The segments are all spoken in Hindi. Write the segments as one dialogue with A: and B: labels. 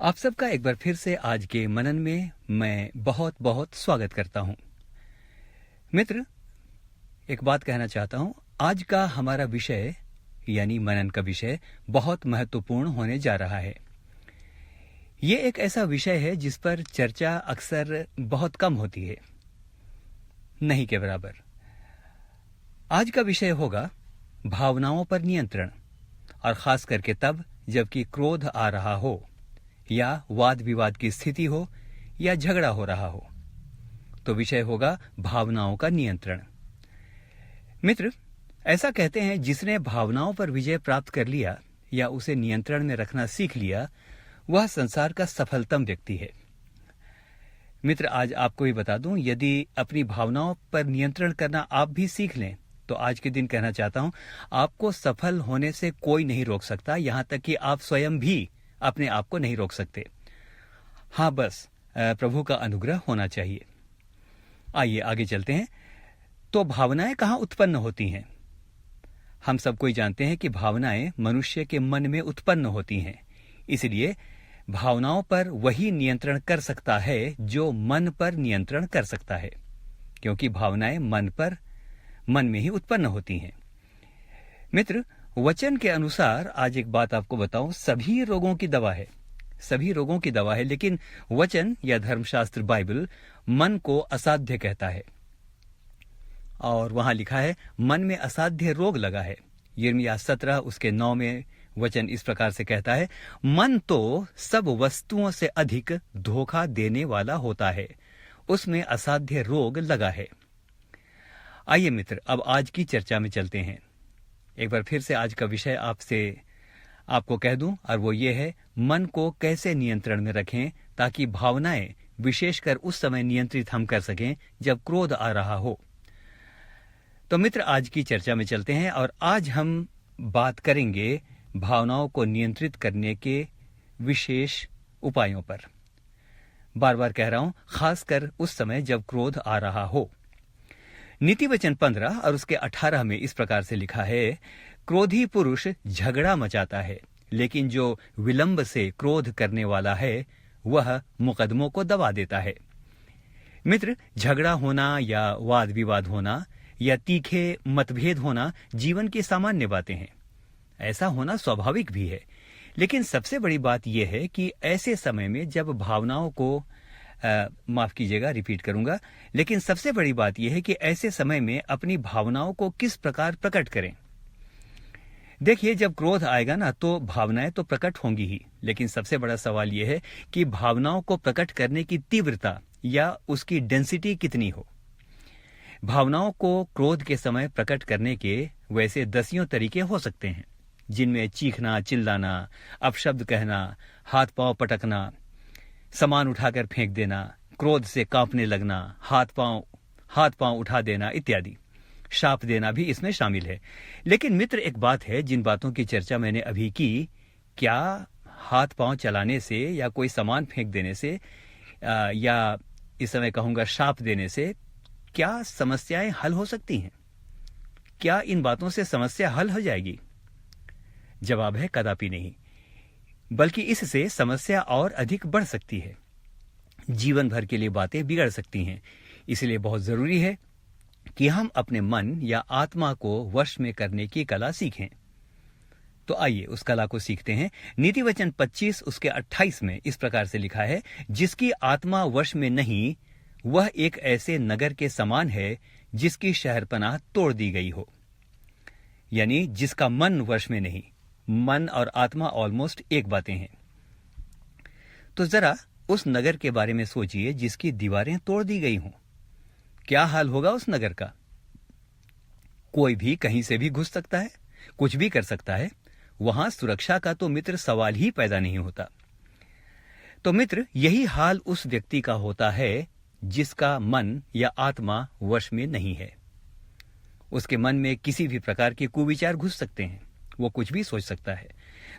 A: आप सबका एक बार फिर से आज के मनन में मैं बहुत बहुत स्वागत करता हूं। मित्र, एक बात कहना चाहता हूं। आज का हमारा विषय यानी मनन का विषय बहुत महत्वपूर्ण होने जा रहा है। ये एक ऐसा विषय है जिस पर चर्चा अक्सर बहुत कम होती है, नहीं के बराबर। आज का विषय होगा भावनाओं पर नियंत्रण, और खास करके तब जबकि क्रोध आ रहा हो या वाद विवाद की स्थिति हो या झगड़ा हो रहा हो, तो विषय होगा भावनाओं का नियंत्रण। मित्र, ऐसा कहते हैं जिसने भावनाओं पर विजय प्राप्त कर लिया या उसे नियंत्रण में रखना सीख लिया, वह संसार का सफलतम व्यक्ति है। मित्र, आज आपको भी बता दूं, यदि अपनी भावनाओं पर नियंत्रण करना आप भी सीख लें तो आज के दिन कहना चाहता हूं, आपको सफल होने से कोई नहीं रोक सकता, यहां तक कि आप स्वयं भी अपने आप को नहीं रोक सकते। हां, बस प्रभु का अनुग्रह होना चाहिए। आइए आगे चलते हैं। तो भावनाएं कहां उत्पन्न होती हैं? हम सब कोई जानते हैं कि भावनाएं मनुष्य के मन में उत्पन्न होती हैं। इसलिए भावनाओं पर वही नियंत्रण कर सकता है जो मन पर नियंत्रण कर सकता है, क्योंकि भावनाएं मन में ही उत्पन्न होती हैं। मित्र, वचन के अनुसार आज एक बात आपको बताऊं, सभी रोगों की दवा है, लेकिन वचन या धर्मशास्त्र बाइबल मन को असाध्य कहता है। और वहां लिखा है, मन में असाध्य रोग लगा है। यिर्मयाह 17 उसके 9 में वचन इस प्रकार से कहता है, मन तो सब वस्तुओं से अधिक धोखा देने वाला होता है, उसमें असाध्य रोग लगा है। आइए मित्र, अब आज की चर्चा में चलते हैं। एक बार फिर से आज का विषय आपको कह दूं, और वो ये है, मन को कैसे नियंत्रण में रखें ताकि भावनाएं विशेषकर उस समय नियंत्रित हम कर सकें जब क्रोध आ रहा हो। तो मित्र, आज की चर्चा में चलते हैं और आज हम बात करेंगे भावनाओं को नियंत्रित करने के विशेष उपायों पर। बार बार कह रहा हूं, खासकर उस समय जब क्रोध आ रहा हो। नीति वचन 15 और उसके 18 में इस प्रकार से लिखा है, क्रोधी पुरुष झगड़ा मचाता है, लेकिन जो विलंब से क्रोध करने वाला है वह मुकदमों को दबा देता है। मित्र, झगड़ा होना या वाद विवाद होना या तीखे मतभेद होना जीवन की सामान्य बातें हैं। ऐसा होना स्वाभाविक भी है, लेकिन सबसे बड़ी बात यह है कि ऐसे समय में जब भावनाओं को माफ कीजिएगा, रिपीट करूंगा, लेकिन सबसे बड़ी बात यह है कि ऐसे समय में अपनी भावनाओं को किस प्रकार प्रकट करें। देखिए, जब क्रोध आएगा ना, तो भावनाएं तो प्रकट होंगी ही, लेकिन सबसे बड़ा सवाल यह है कि भावनाओं को प्रकट करने की तीव्रता या उसकी डेंसिटी कितनी हो। भावनाओं को क्रोध के समय प्रकट करने के वैसे दसियों तरीके हो सकते हैं, जिनमें चीखना, चिल्लाना, अपशब्द कहना, हाथ पांव पटकना, सामान उठाकर फेंक देना, क्रोध से कांपने लगना, हाथ पांव उठा देना इत्यादि। शाप देना भी इसमें शामिल है। लेकिन मित्र, एक बात है, जिन बातों की चर्चा मैंने अभी की, क्या हाथ पांव चलाने से या कोई सामान फेंक देने से या इस समय कहूंगा शाप देने से क्या समस्याएं हल हो सकती हैं? क्या इन बातों से समस्या हल हो जाएगी? जवाब है, कदापि नहीं, बल्कि इससे समस्या और अधिक बढ़ सकती है। जीवन भर के लिए बातें बिगड़ सकती हैं। इसलिए बहुत जरूरी है कि हम अपने मन या आत्मा को वश में करने की कला सीखें। तो आइए उस कला को सीखते हैं। नीति वचन 25 उसके 28 में इस प्रकार से लिखा है, जिसकी आत्मा वश में नहीं वह एक ऐसे नगर के समान है जिसकी शहरपनाह तोड़ दी गई हो। यानी जिसका मन वश में नहीं। मन और आत्मा ऑलमोस्ट एक बातें हैं। तो जरा उस नगर के बारे में सोचिए जिसकी दीवारें तोड़ दी गई हों। क्या हाल होगा उस नगर का? कोई भी कहीं से भी घुस सकता है, कुछ भी कर सकता है। वहां सुरक्षा का तो मित्र सवाल ही पैदा नहीं होता। तो मित्र, यही हाल उस व्यक्ति का होता है जिसका मन या आत्मा वश में नहीं है। उसके मन में किसी भी प्रकार के कुविचार घुस सकते हैं, वो कुछ भी सोच सकता है।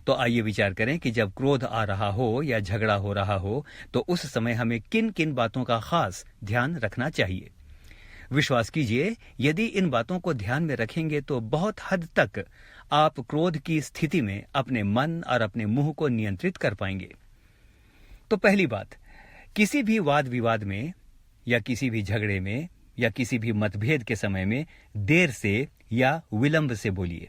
A: तो आइए विचार करें कि जब क्रोध आ रहा हो या झगड़ा हो रहा हो, तो उस समय हमें किन किन बातों का खास ध्यान रखना चाहिए। विश्वास कीजिए, यदि इन बातों को ध्यान में रखेंगे तो बहुत हद तक आप क्रोध की स्थिति में अपने मन और अपने मुंह को नियंत्रित कर पाएंगे। तो पहली बात, किसी भी वाद विवाद में या किसी भी झगड़े में या किसी भी मतभेद के समय में देर से या विलंब से बोलिए,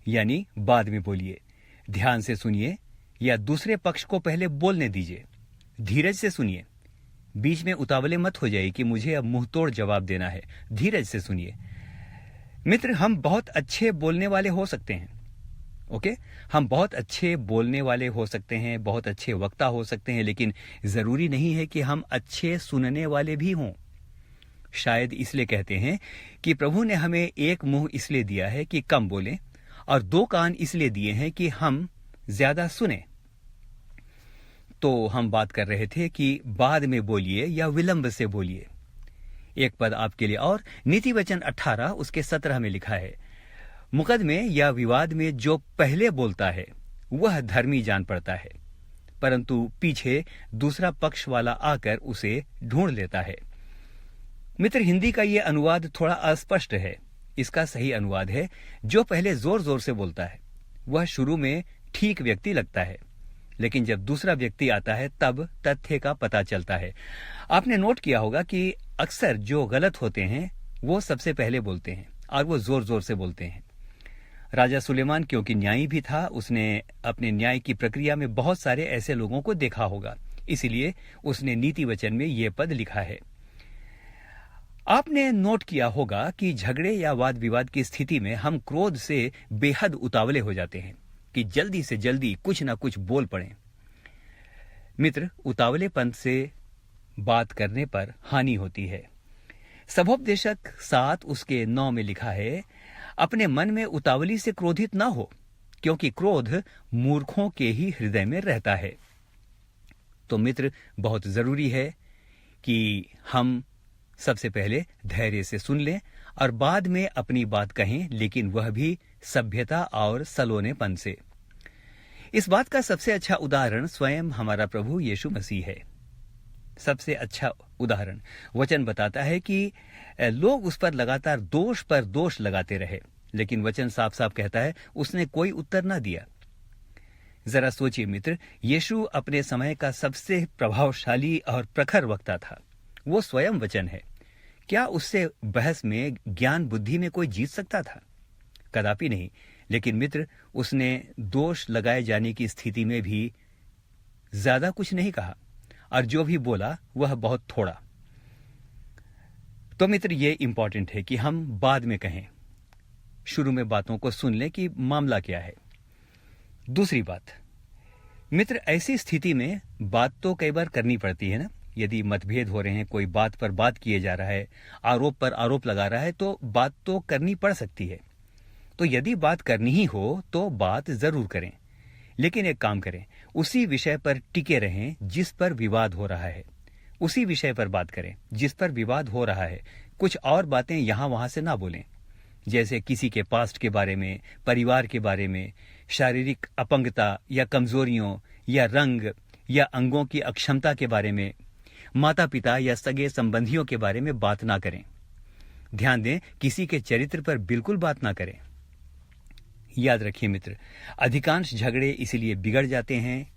A: यानी बाद में बोलिए। ध्यान से सुनिए या दूसरे पक्ष को पहले बोलने दीजिए। धीरज से सुनिए, बीच में उतावले मत हो जाइए कि मुझे अब मुंह तोड़ जवाब देना है। धीरज से सुनिए। मित्र, हम बहुत अच्छे बोलने वाले हो सकते हैं, ओके? हम बहुत अच्छे बोलने वाले हो सकते हैं, बहुत अच्छे वक्ता हो सकते हैं, लेकिन जरूरी नहीं है कि हम अच्छे सुनने वाले भी हों। शायद इसलिए कहते हैं कि प्रभु ने हमें एक मुंह इसलिए दिया है कि कम बोलें और दो कान इसलिए दिए हैं कि हम ज्यादा सुने। तो हम बात कर रहे थे कि बाद में बोलिए या विलंब से बोलिए। एक पद आपके लिए और, नीति वचन 18 उसके 17 में लिखा है, मुकदमे या विवाद में जो पहले बोलता है वह धर्मी जान पड़ता है, परंतु पीछे दूसरा पक्ष वाला आकर उसे ढूंढ लेता है। मित्र, हिंदी का यह अनुवाद थोड़ा अस्पष्ट है। इसका सही अनुवाद है, जो पहले जोर जोर से बोलता है वह शुरू में ठीक व्यक्ति लगता है, लेकिन जब दूसरा व्यक्ति आता है तब तथ्य का पता चलता है। आपने नोट किया होगा कि अक्सर जो गलत होते हैं वो सबसे पहले बोलते हैं और वो जोर जोर से बोलते हैं। राजा सुलेमान क्योंकि न्यायी भी था, उसने अपने न्याय की प्रक्रिया में बहुत सारे ऐसे लोगों को देखा होगा, इसीलिए उसने नीति वचन में यह पद लिखा है। आपने नोट किया होगा कि झगड़े या वाद विवाद की स्थिति में हम क्रोध से बेहद उतावले हो जाते हैं कि जल्दी से जल्दी कुछ ना कुछ बोल पड़ें। मित्र, उतावलेपन से बात करने पर हानि होती है। सभोपदेशक 7 उसके 9 में लिखा है, अपने मन में उतावली से क्रोधित ना हो, क्योंकि क्रोध मूर्खों के ही हृदय में रहता है। तो मित्र, बहुत जरूरी है कि हम सबसे पहले धैर्य से सुन लें और बाद में अपनी बात कहें, लेकिन वह भी सभ्यता और सलोनेपन से। इस बात का सबसे अच्छा उदाहरण स्वयं हमारा प्रभु यीशु मसीह है। सबसे अच्छा उदाहरण। वचन बताता है कि लोग उस पर लगातार दोष पर दोष लगाते रहे, लेकिन वचन साफ साफ कहता है उसने कोई उत्तर ना दिया। जरा सोचिए मित्र, यीशु अपने समय का सबसे प्रभावशाली और प्रखर वक्ता था। वो स्वयं वचन है। क्या उससे बहस में, ज्ञान बुद्धि में कोई जीत सकता था? कदापि नहीं। लेकिन मित्र, उसने दोष लगाए जाने की स्थिति में भी ज्यादा कुछ नहीं कहा और जो भी बोला वह बहुत थोड़ा। तो मित्र, ये इंपॉर्टेंट है कि हम बाद में कहें, शुरू में बातों को सुन लें कि मामला क्या है। दूसरी बात, मित्र, ऐसी स्थिति में बात तो कई बार करनी पड़ती है ना। यदि मतभेद हो रहे हैं, कोई बात पर बात किए जा रहा है, आरोप पर आरोप लगा रहा है, तो बात तो करनी पड़ सकती है। तो यदि बात करनी ही हो तो बात जरूर करें, लेकिन एक काम करें, उसी विषय पर टिके रहें जिस पर विवाद हो रहा है। उसी विषय पर बात करें जिस पर विवाद हो रहा है। कुछ और बातें यहां वहां से ना बोलें, जैसे किसी के पास्ट के बारे में, परिवार के बारे में, शारीरिक अपंगता या कमजोरियों या रंग या अंगों की अक्षमता के बारे में, माता पिता या सगे संबंधियों के बारे में बात ना करें। ध्यान दें, किसी के चरित्र पर बिल्कुल बात ना करें। याद रखिए मित्र, अधिकांश झगड़े इसलिए बिगड़ जाते हैं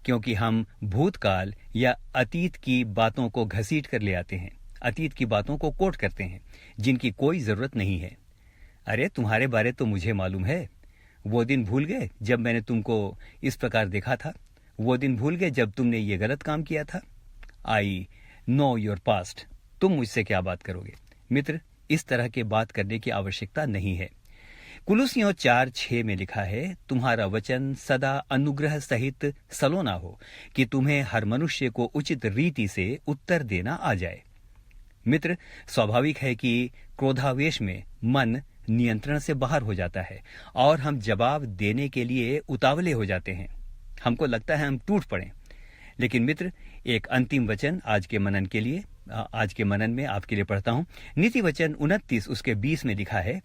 A: क्योंकि हम भूतकाल या अतीत की बातों को घसीट कर ले आते हैं, अतीत की बातों को कोट करते हैं जिनकी कोई जरूरत नहीं है। अरे, तुम्हारे बारे तो मुझे मालूम है। वो दिन भूल गए जब मैंने तुमको इस प्रकार देखा था? वो दिन भूल गए जब तुमने ये गलत काम किया था? I know your past. तुम मुझसे क्या बात करोगे? मित्र, इस तरह के बात करने की आवश्यकता नहीं है। कुलुसियों 4:6 में लिखा है, तुम्हारा वचन सदा अनुग्रह सहित सलोना हो कि तुम्हें हर मनुष्य को उचित रीति से उत्तर देना आ जाए। मित्र, स्वाभाविक है कि क्रोधावेश में मन नियंत्रण से बाहर हो जाता है और हम जवाब देने के लिए उतावले हो जाते हैं। हमको लगता है हम टूट पड़े। लेकिन मित्र, एक अंतिम वचन आज के मनन के लिए, आज के मनन में आपके लिए पढ़ता हूं। नीति वचन 29 उसके 20 में लिखा है,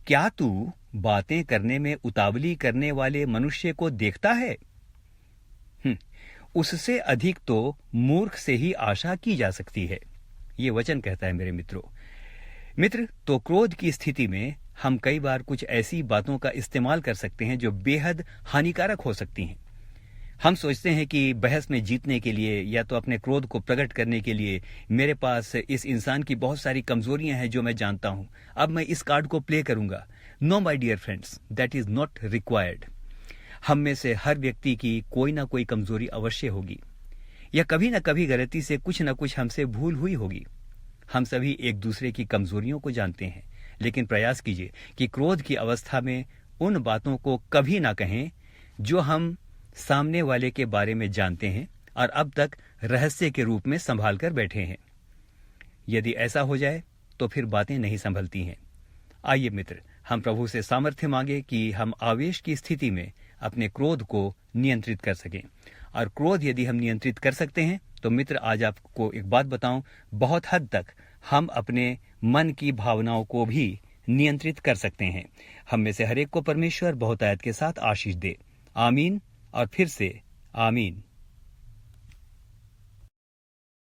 A: क्या तू बातें करने में उतावली करने वाले मनुष्य को देखता है? उससे अधिक तो मूर्ख से ही आशा की जा सकती है। ये वचन कहता है मेरे मित्रों। मित्र, तो क्रोध की स्थिति में हम कई बार कुछ ऐसी बातों का इस्तेमाल कर सकते हैं जो बेहद हानिकारक हो सकती हैं। हम सोचते हैं कि बहस में जीतने के लिए या तो अपने क्रोध को प्रकट करने के लिए मेरे पास इस इंसान की बहुत सारी कमजोरियां हैं जो मैं जानता हूं, अब मैं इस कार्ड को प्ले करूंगा। No my dear friends, that is not required. हम में से हर व्यक्ति की कोई ना कोई कमजोरी अवश्य होगी, या कभी ना कभी गलती से कुछ ना कुछ हमसे भूल हुई होगी। हम सभी एक दूसरे की कमजोरियों को जानते हैं, लेकिन प्रयास कीजिए कि क्रोध की अवस्था में उन बातों को कभी ना कहें जो हम सामने वाले के बारे में जानते हैं और अब तक रहस्य के रूप में संभाल कर बैठे हैं। यदि ऐसा हो जाए तो फिर बातें नहीं संभलती हैं। आइए मित्र, हम प्रभु से सामर्थ्य मांगे कि हम आवेश की स्थिति में अपने क्रोध को नियंत्रित कर सकें। और क्रोध यदि हम नियंत्रित कर सकते हैं तो मित्र, आज आपको एक बात बताऊं, बहुत हद तक हम अपने मन की भावनाओं को भी नियंत्रित कर सकते हैं। हम में से हर एक को परमेश्वर बहुतायत के साथ आशीष दे। आमीन और फिर से आमीन।